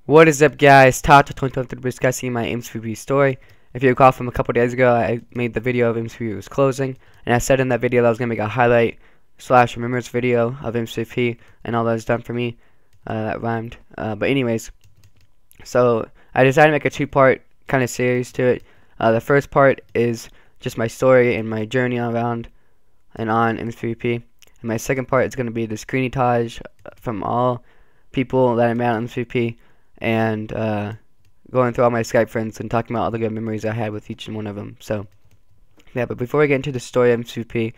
What is up, guys? Todd 2023 discussing my MCPVP story. If you recall from a couple days ago, I made the video of MCPVP was closing, and I said in that video that I was going to make a highlight / remembers video of MCPVP and all that is done for me. That rhymed. But anyways, so I decided to make a two-part kind of series to it. The first part is just my story and my journey around and on MCPVP. And my second part is going to be the screenage from all people that I met on MCPVP. And going through all my Skype friends and talking about all the good memories I had with each and one of them. So, yeah, but before I get into the story of MCPVP,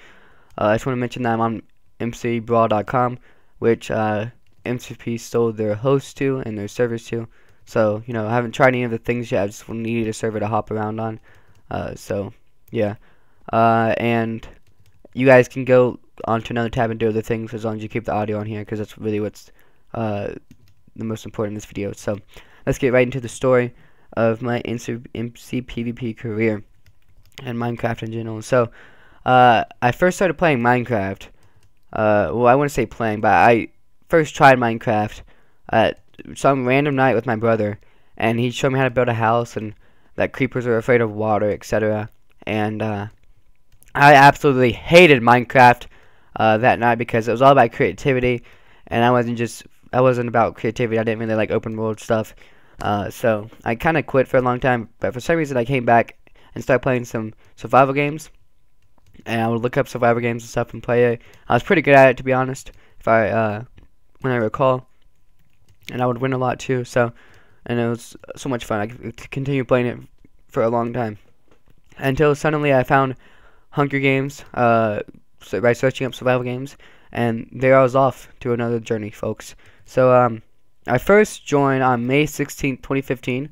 I just want to mention that I'm on mcbrawl.com, which MCPVP sold their host to and their servers to. So, you know, I haven't tried any of the things yet. I just needed a server to hop around on. So, yeah. And you guys can go onto another tab and do other things as long as you keep the audio on here, because that's really what's the most important in this video. So let's get right into the story of my MCPVP career and Minecraft in general. So I first started playing Minecraft. Well, I wouldn't say playing, but I first tried Minecraft at some random night with my brother, and he showed me how to build a house and that creepers are afraid of water, etc. And I absolutely hated Minecraft that night because it was all about creativity, and I wasn't about creativity. I didn't really like open world stuff. So I kind of quit for a long time, but for some reason I came back and started playing some survival games. And I would look up survival games and stuff and play it. I was pretty good at it, to be honest, if I when I recall. And I would win a lot too. So, and it was so much fun. I could continue playing it for a long time until suddenly I found Hunger Games by searching up survival games, and there I was off to another journey, folks. So I first joined on May 16th, 2015.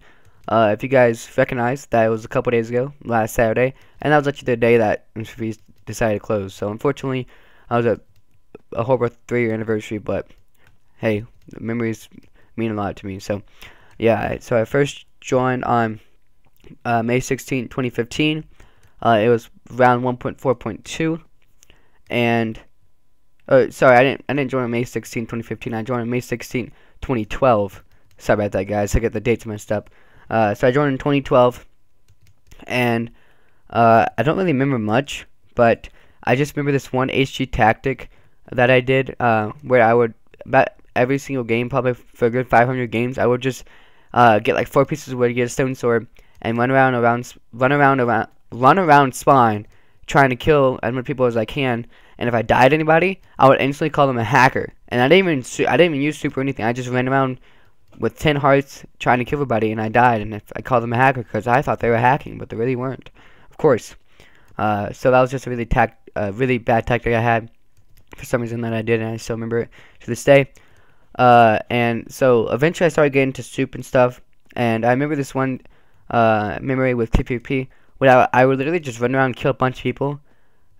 If you guys recognize, that was a couple days ago, last Saturday, and that was actually the day that MCPVP decided to close. So unfortunately, I was at a horrible 3-year anniversary, but hey, the memories mean a lot to me. So yeah, so I first joined on May 16th, 2015. It was round 1.4.2, and sorry, I didn't join on May 16, 2015. I joined on May 16, 2012. Sorry about that, guys. I get the dates messed up. So I joined in 2012, and I don't really remember much, but I just remember this one HG tactic that I did, where I would, about every single game, probably for a good 500 games, I would just get like 4 pieces of wood, get a stone sword, and run around spawn, trying to kill as many people as I can. And if I died anybody, I would instantly call them a hacker. And I didn't even use super or anything. I just ran around with 10 hearts trying to kill everybody, and I died. And if I called them a hacker because I thought they were hacking, but they really weren't, of course. So that was just a really bad tactic I had for some reason that I did, and I still remember it to this day. And so eventually I started getting into soup and stuff. And I remember this one memory with PvP, where I would literally just run around and kill a bunch of people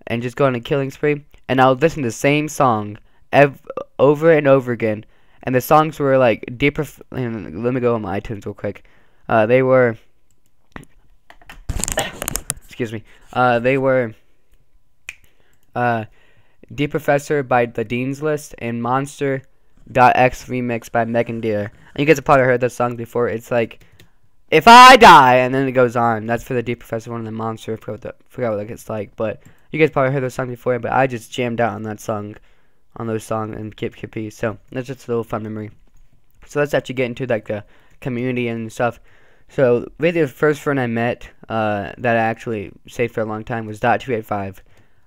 and just go on a killing spree, and I would listen to the same song over and over again. And the songs were like deeper. Let me go on my iTunes real quick. They were excuse me. They were Deep Professor by The Dean's List and Monster.x Remix by Megan Deere. And you guys have probably heard that song before. It's like, if I die, and then it goes on. That's for the Deep Professor one, and the Monster. I forgot what that gets like, but you guys probably heard those songs before. But I just jammed out on that song, on those songs, and KP. So that's just a little fun memory. So let's actually get into like the community and stuff. So really, the first friend I met that I actually saved for a long time was Dot285.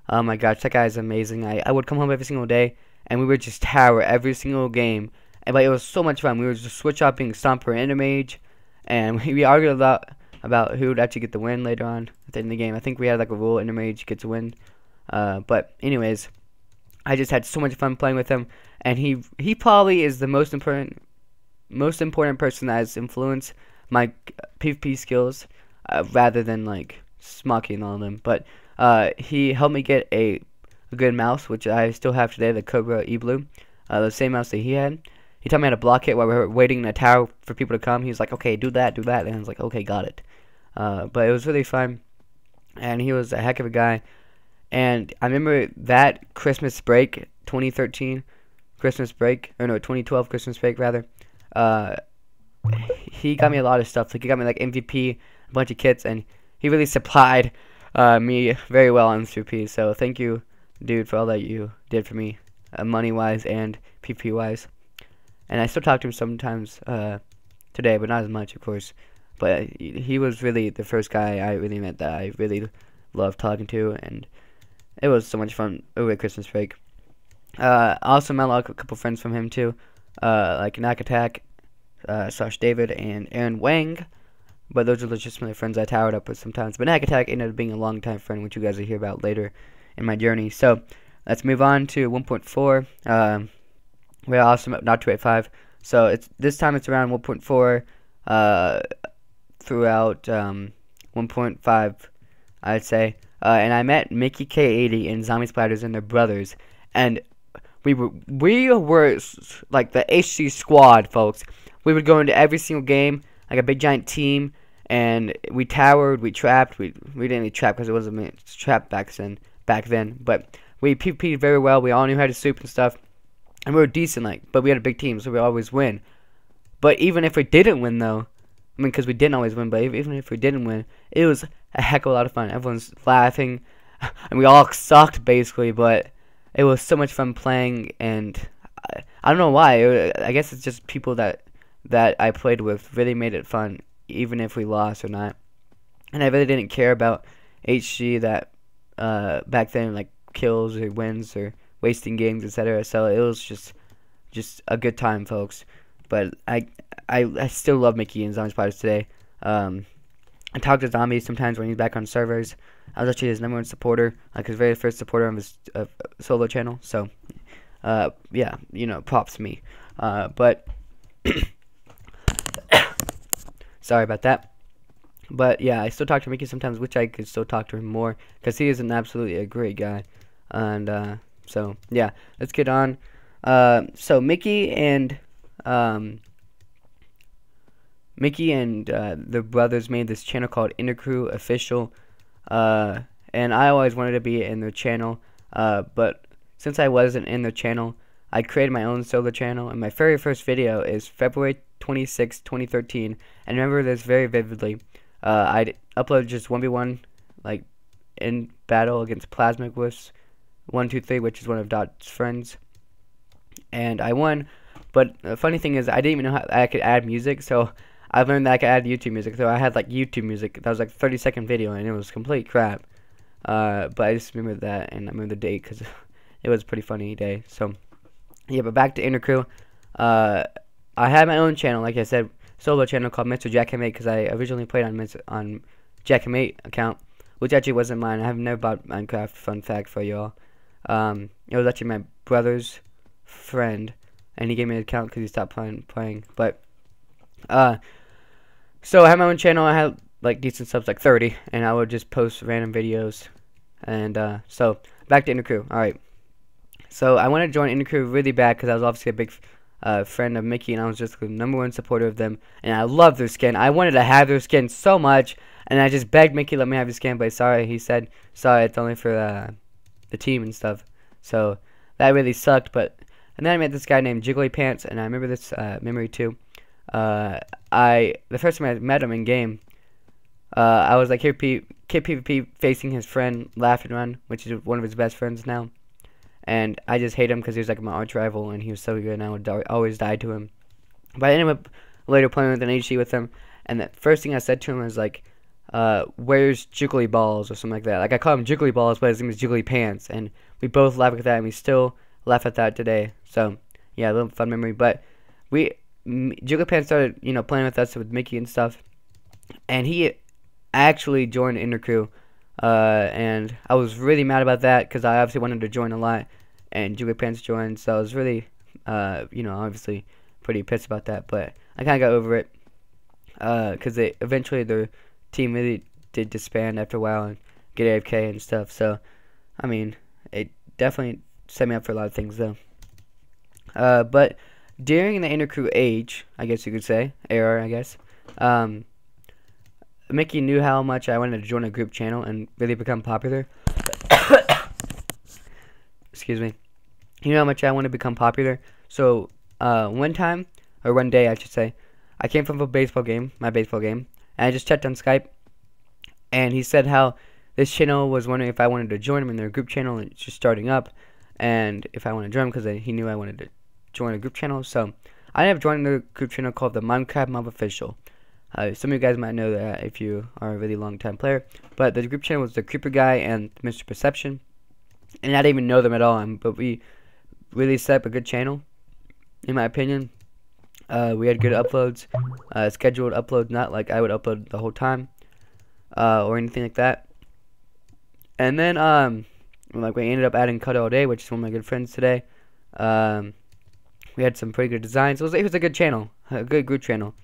Oh my gosh, that guy is amazing. I would come home every single day, and we would just tower every single game, and like, it was so much fun. We would just switch up being Stomper and Intermage. And we argued a lot about who would actually get the win later on at the end of the game. I think we had like a rule, Intermage gets a win. But anyways, I just had so much fun playing with him, and he probably is the most important person that has influenced my PvP skills, rather than like Smoky and all of them. But he helped me get a good mouse, which I still have today, the Cobra E-Blue, the same mouse that he had. He taught me how to block it while we were waiting in a tower for people to come. He was like, okay, do that. And I was like, okay, got it. But it was really fun. And he was a heck of a guy. And I remember that Christmas break, 2013 Christmas break, or no, 2012 Christmas break, rather. he got me a lot of stuff. Like he got me like MVP, a bunch of kits, and he really supplied me very well on MCPVP. So thank you, dude, for all that you did for me, money wise and PP wise. And I still talk to him sometimes today, but not as much, of course. But he was really the first guy I really met that I really loved talking to, and it was so much fun over Christmas break. I also met a couple friends from him too, like Knack Attack, Sash David, and Aaron Wang. But those are legitimately friends I towered up with sometimes. But Knack Attack ended up being a long-time friend, which you guys will hear about later in my journey. So let's move on to 1.4. We're also not 285. So this time it's around 1.4 throughout 1.5, I'd say. And I met Mickey K80 and Zombie Splatters and their brothers, and we were like the HC squad, folks. We would go into every single game like a big giant team, and we towered, we trapped. We didn't really trap because it wasn't meant to trap back then, but we PvP'd very well. We all knew how to soup and stuff, and we were decent, like, but we had a big team, so we always win. But even if we didn't win, though, I mean, because we didn't always win, but even if we didn't win, it was a heck of a lot of fun. Everyone's laughing, and we all sucked, basically, but it was so much fun playing, and I don't know why. I guess it's just people that I played with really made it fun, even if we lost or not. And I really didn't care about HG that back then, like kills or wins or wasting games, etc. So it was just a good time, folks. But I still love Mickey and Zombie Spiders today. I talk to Zombie sometimes when he's back on servers. I was actually his #1 supporter, like his very first supporter on his solo channel. So, yeah, you know, props to me. But sorry about that. But yeah, I still talk to Mickey sometimes, which I could still talk to him more because he is absolutely a great guy. And so yeah, let's get on. So Mickey and the brothers made this channel called Intercrew Official, and I always wanted to be in their channel, but since I wasn't in their channel, I created my own solo channel, and my very first video is February 26, 2013, and I remember this very vividly. I uploaded just 1v1, like, in battle against Plasmic Wisps 123, which is one of Dot's friends, and I won. But the funny thing is, I didn't even know how I could add music, so I learned that I could add YouTube music. So I had like YouTube music that was like a 30-second video, and it was complete crap. But I just remember that, and I remember the date because it was a pretty funny day. So yeah, but back to Intercrew. I had my own channel, like I said, solo channel called Mr. Jackhamate, because I originally played on Jackhamate account, which actually wasn't mine. I have never bought Minecraft. Fun fact for y'all. It was actually my brother's friend, and he gave me an account because he stopped playing. But so I had my own channel. I had like decent subs, like 30, and I would just post random videos. And so back to Intercrew. All right. So I wanted to join Intercrew really bad because I was obviously a big friend of Mickey, and I was just the #1 supporter of them, and I love their skin. I wanted to have their skin so much, and I just begged Mickey, let me have his skin, but sorry, he said, sorry, it's only for the team and stuff. So that really sucked. But and then I met this guy named Jiggly Pants, and I remember this memory too. The first time I met him in game, I was like Kid PvP facing his friend Laugh and Run, which is one of his best friends now. And I just hate him because he was like my arch rival, and he was so good, and I would always die to him. But I ended up later playing with an HC with him, and the first thing I said to him was like, where's Jiggly Balls, or something like that. Like, I call him Jiggly Balls, but his name is Jiggly Pants, and we both laugh at that, and we still laugh at that today. So yeah, a little fun memory. But Jiggly Pants started, you know, playing with us with Mickey and stuff, and he actually joined Intercrew. And I was really mad about that because I obviously wanted to join a lot, and Jiggly Pants joined, so I was really, you know, obviously pretty pissed about that. But I kind of got over it because eventually their team really did disband after a while and get AFK and stuff. So, I mean, it definitely set me up for a lot of things though. But during the Intercrew age, I guess you could say, era, I guess, Mickey knew how much I wanted to join a group channel and really become popular. Excuse me. He knew how much I wanted to become popular. So one day, I should say, I came from a baseball game, my baseball game, and I just checked on Skype, and he said how this channel was wondering if I wanted to join him in their group channel, and it's just starting up, and if I want to join him because he knew I wanted to join a group channel. So I ended up joining the group channel called the Minecraft Mob Official. Some of you guys might know that if you are a really long time player, but the group channel was the Creeper Guy and Mr. Perception, and I didn't even know them at all, but we really set up a good channel, in my opinion. We had good uploads, scheduled uploads, not like I would upload the whole time, or anything like that. And then, like, we ended up adding Cut All Day, which is one of my good friends today. We had some pretty good designs. It was a good channel, a good group channel,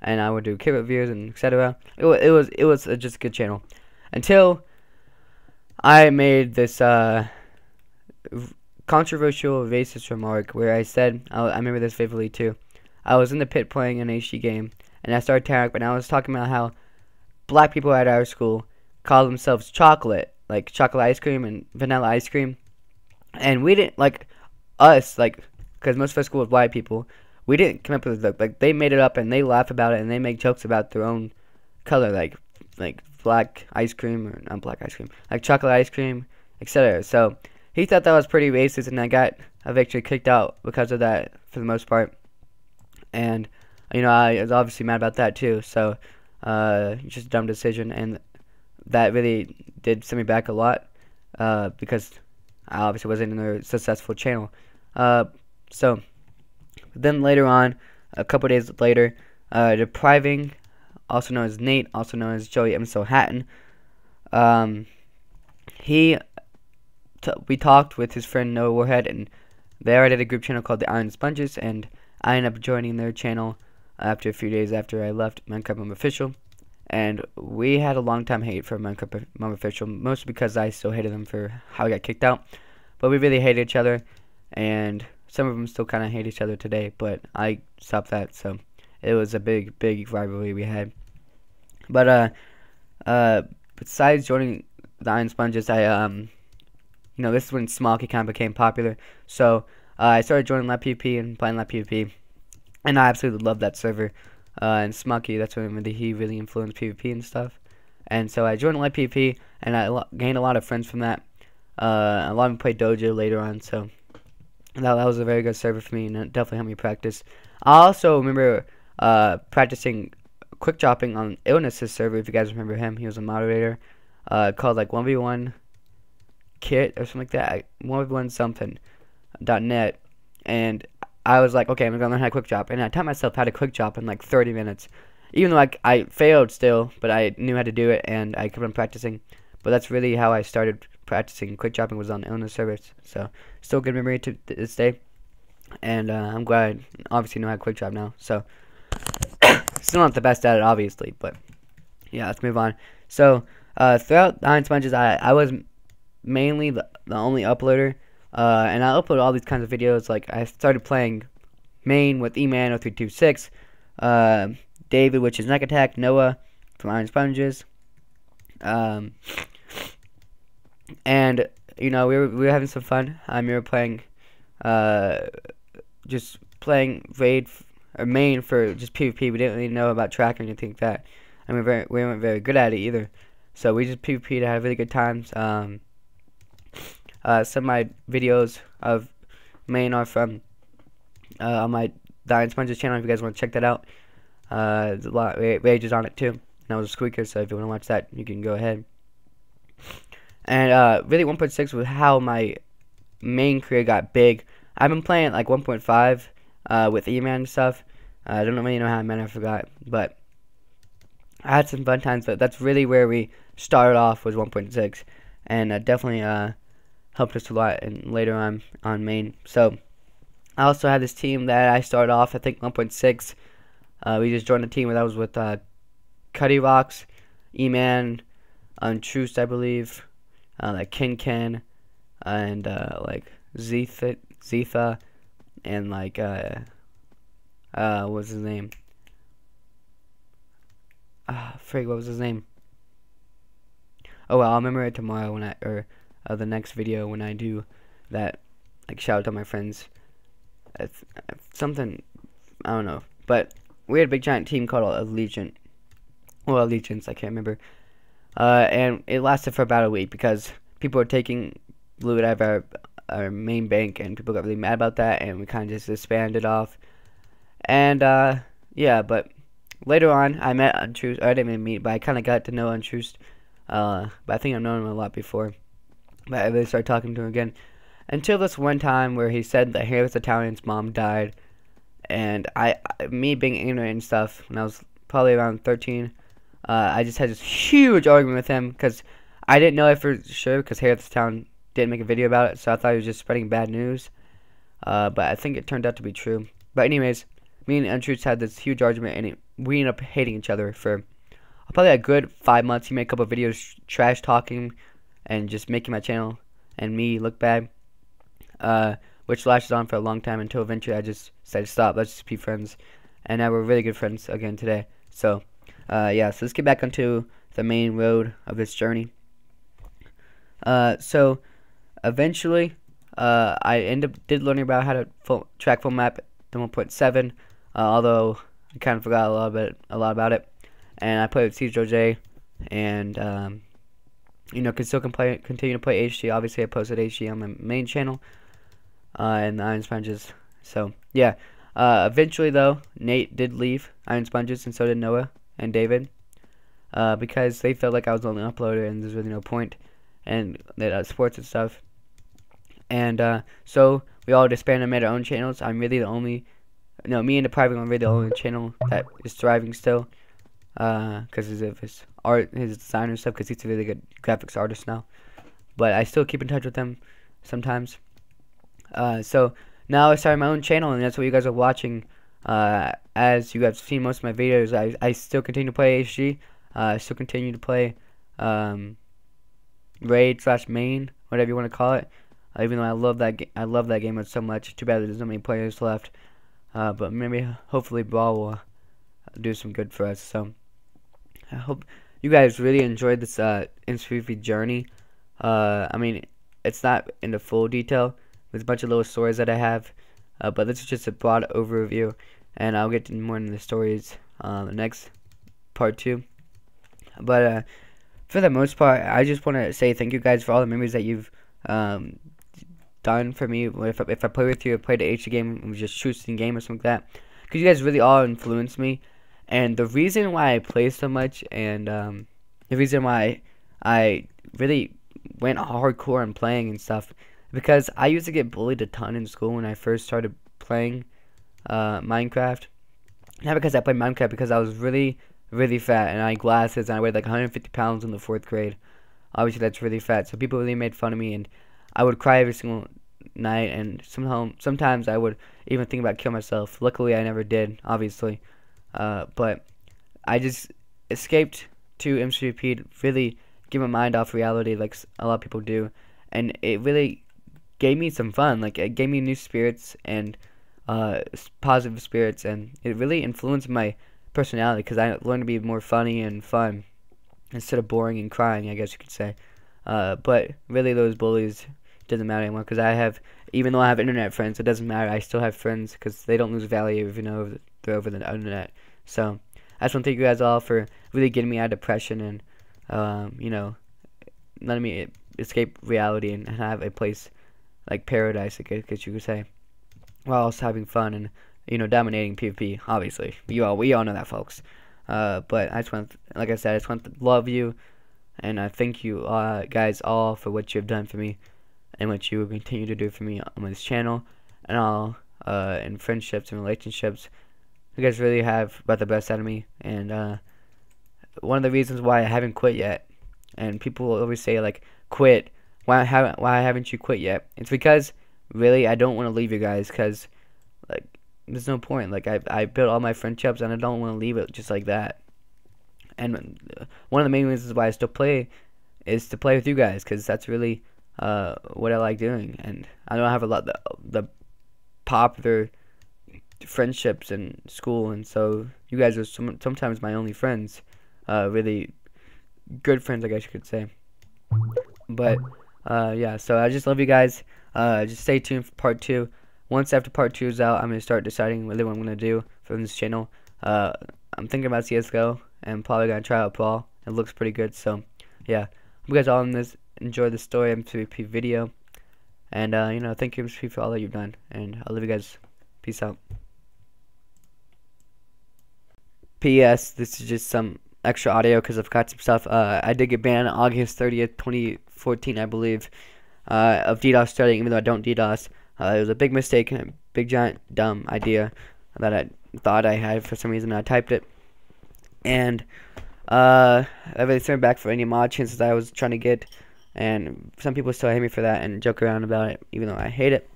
and I would do kit reviews and etc. It was just a good channel until I made this controversial racist remark where I said, I remember this vividly too. I was in the pit playing an HD game, and I started tearing up, and I was talking about how black people at our school call themselves chocolate, like chocolate ice cream and vanilla ice cream, and we didn't, like, us, like, because most of our school was white people, we didn't come up with it, like, they made it up, and they laugh about it, and they make jokes about their own color, like black ice cream, or not black ice cream, like chocolate ice cream, etc. So he thought that was pretty racist, and I got eventually kicked out because of that for the most part. And, you know, I was obviously mad about that too, so, just a dumb decision, and that really did send me back a lot, because I obviously wasn't in a successful channel. So, then later on, a couple days later, Depriving, also known as Nate, also known as Joey M. So Hatton, we talked with his friend Noah Warhead, and they already had a group channel called the Iron Sponges, and I ended up joining their channel after a few days after I left Minecraft Mob Official, and we had a long time hate for Minecraft Mob Official, mostly because I still hated them for how I got kicked out, but we really hated each other, and some of them still kind of hate each other today, but I stopped that, so it was a big rivalry we had. But besides joining the Iron Sponges, you know, this is when Smokey kind of became popular, so I started joining Lab PvP and playing Lab PvP, and I absolutely loved that server. And Smokey, that's when he really influenced PvP and stuff. And so I joined Lab PvP, and I gained a lot of friends from that. A lot of them played Dojo later on, so that was a very good server for me, and it definitely helped me practice. I also remember practicing quick dropping on Illness's server, if you guys remember him. He was a moderator, called like 1v1 kit or something like that, 1v1 something .net, and I was like, okay, I'm gonna learn how to quick drop, and I taught myself how to quick drop in like 30 minutes, even though I failed still, but I knew how to do it, and I kept on practicing. But that's really how I started practicing quick dropping, was on Illness servers, so still good memory to this day, and I'm glad I obviously know how to quick drop now, so still not the best at it, obviously, but yeah, let's move on. So throughout the Iron Sponges, I was mainly the only uploader, and I upload all these kinds of videos. Like, I started playing main with eman0326, David, which is Neck Attack, Noah from Iron Sponges, and you know, we were having some fun. We were playing, just playing raid or main for just PvP. We didn't really know about track or anything like that, and we weren't very good at it either. So we just PvP'd, had really good times. Some of my videos of main are from on my Iron Sponges channel. If you guys want to check that out, there's a lot of rages on it too. And I was a squeaker, so if you want to watch that, you can go ahead. And really, 1.6 was how my main career got big. I've been playing like 1.5 with E-Man and stuff. I don't really know how I meant, I forgot, but I had some fun times. But that's really where we started off, was 1.6, and definitely helped us a lot and later on main. So I also had this team that I started off, I think 1.6. We just joined a team that was with Cuddy Rocks, E-Man, Truce, I believe, like Ken, and like Zetha, and like what was his name? Frig, what was his name? Oh well, I'll remember it tomorrow when the next video when I do that. Like, shout out to my friends. Something, I don't know, but we had a big giant team called Allegiant. Well, Allegiance, I can't remember. And it lasted for about a week because people were taking loot out of our main bank, and people got really mad about that, and we kind of just disbanded off. And yeah, but later on, I met Untruth. I didn't even meet, but I kind of got to know Untruth. But I think I've known him a lot before. But I really started talking to him again until this one time where he said that Harris Italian's mom died, and me being ignorant and stuff, when I was probably around 13, I just had this huge argument with him because I didn't know it for sure because Harris Town didn't make a video about it, so I thought he was just spreading bad news. But I think it turned out to be true. But anyways, me and Untruths had this huge argument, and we ended up hating each other for probably a good 5 months. He made a couple of videos trash talking and just making my channel and me look bad, which lasted on for a long time until eventually I just said stop, let's just be friends, and now we're really good friends again today. So yeah, so let's get back onto the main road of this journey. So eventually I did learning about how to track full map the 1.7, although I kind of forgot a lot about it, and I played with CJJ, and you know, can still continue to play HD. Obviously, I posted HD on my main channel, and the Iron Sponges. So yeah, eventually though, Nate did leave Iron Sponges, and so did Noah and David, because they felt like I was the only uploader, and there's really no point, and that sports and stuff. And so we all disbanded and made our own channels. I'm really the only, no, me and the private one are really the only channel that is thriving still, because of his art, his design and stuff, because he's a really good graphics artist now. But I still keep in touch with him sometimes. So now I started my own channel, and that's what you guys are watching. As you guys have seen most of my videos, I still continue to play HG. I still continue to play Raid/Main, whatever you want to call it. Even though I love that game so much. Too bad there's not many players left. But maybe, hopefully, Brawl will do some good for us. So I hope you guys really enjoyed this MCPVP journey. I mean, it's not in the full detail. There's a bunch of little stories that I have, but this is just a broad overview, and I'll get more into the stories the next part 2. But for the most part, I just want to say thank you guys for all the memories that you've done for me. If I play with you, I played the HD game, and we just shooting game or something like that, because you guys really all influenced me. And the reason why I play so much, and the reason why I really went hardcore and playing and stuff, because I used to get bullied a ton in school when I first started playing Minecraft. Not because I played Minecraft, because I was really fat, and I had glasses, and I weighed like 150 pounds in the 4th grade. Obviously, that's really fat, so people really made fun of me, and I would cry every single night, and sometimes I would even think about killing myself. Luckily, I never did, obviously. But I just escaped to MCPVP to really get my mind off reality, like a lot of people do, and it really gave me some fun. Like, it gave me new spirits and positive spirits, and it really influenced my personality, because I learned to be more funny and fun instead of boring and crying, I guess you could say. But really, those bullies doesn't matter anymore, because even though I have internet friends, it doesn't matter. I still have friends, because they don't lose value even though they're over the internet. So I just want to thank you guys all for really getting me out of depression, and you know, letting me escape reality and have a place like paradise, I guess you could say, while also having fun and, you know, dominating PvP. Obviously, we all know that, folks. But I just want, like I said, I just want to love you, and I thank you guys all for what you've done for me, and what you will continue to do for me on this channel, and all in friendships and relationships. You guys really have brought the best out of me, and one of the reasons why I haven't quit yet, and people always say, like, quit, why haven't you quit yet? It's because, really, I don't want to leave you guys, because, like, there's no point. Like, I built all my friendships, and I don't want to leave it just like that. And one of the main reasons why I still play is to play with you guys, because that's really what I like doing. And I don't have a lot the popular friendships in school, and so you guys are sometimes my only friends, really good friends, I guess you could say. But yeah, so I just love you guys. Just stay tuned for part 2. Once after part 2 is out, I'm gonna start deciding really what I'm gonna do for this channel. I'm thinking about CS:GO and probably gonna try out Brawl. It looks pretty good, so yeah. Hope you guys all enjoy the story MCPVP video, and thank you MCPVP for all that you've done, and I'll leave you guys. Peace out. P.S. This is just some extra audio because I've got some stuff. I did get banned on August 30th, 2014, I believe, of DDoS studying, even though I don't DDoS. It was a big mistake, a big giant dumb idea that I thought I had for some reason. I typed it, and everything's turned back for any mod chances I was trying to get, and some people still hate me for that and joke around about it, even though I hate it,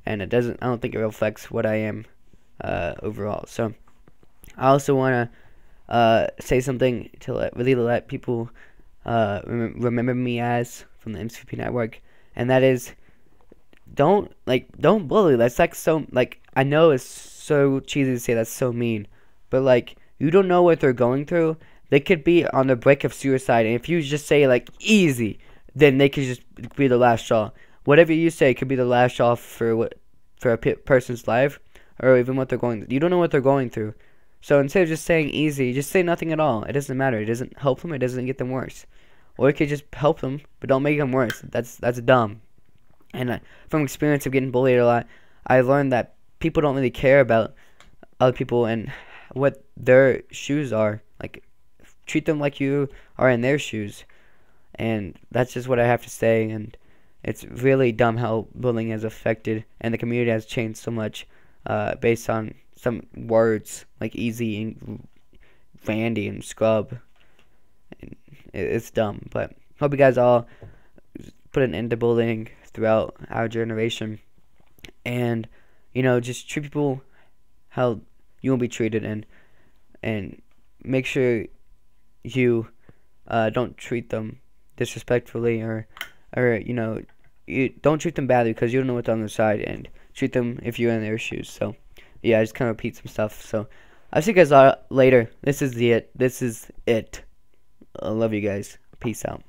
and I don't think it reflects what I am overall. So I also want to say something to really let people remember me as from the MCPVP network, and that is don't bully. That's like so, like, I know it's so cheesy to say, that's so mean, but like, you don't know what they're going through. They could be on the brink of suicide, and if you just say like easy, then they could just be the last straw. Whatever you say could be the last straw for a person's life, or even what they're going through. You don't know what they're going through. So instead of just saying easy, just say nothing at all. It doesn't matter. It doesn't help them. It doesn't get them worse. Or it could just help them, but don't make them worse. That's dumb. And from experience of getting bullied a lot, I learned that people don't really care about other people and what their shoes are. Like, treat them like you are in their shoes. And that's just what I have to say. And it's really dumb how bullying has affected and the community has changed so much based on some words like easy and Randy and scrub. It's dumb, but hope you guys all put an end to bullying throughout our generation, and just treat people how you want to be treated, and make sure you don't treat them disrespectfully, or you don't treat them badly because you don't know what's on their side, and treat them if you're in their shoes. So yeah, I just kind of repeat some stuff. So I'll see you guys later. This is it. I love you guys. Peace out.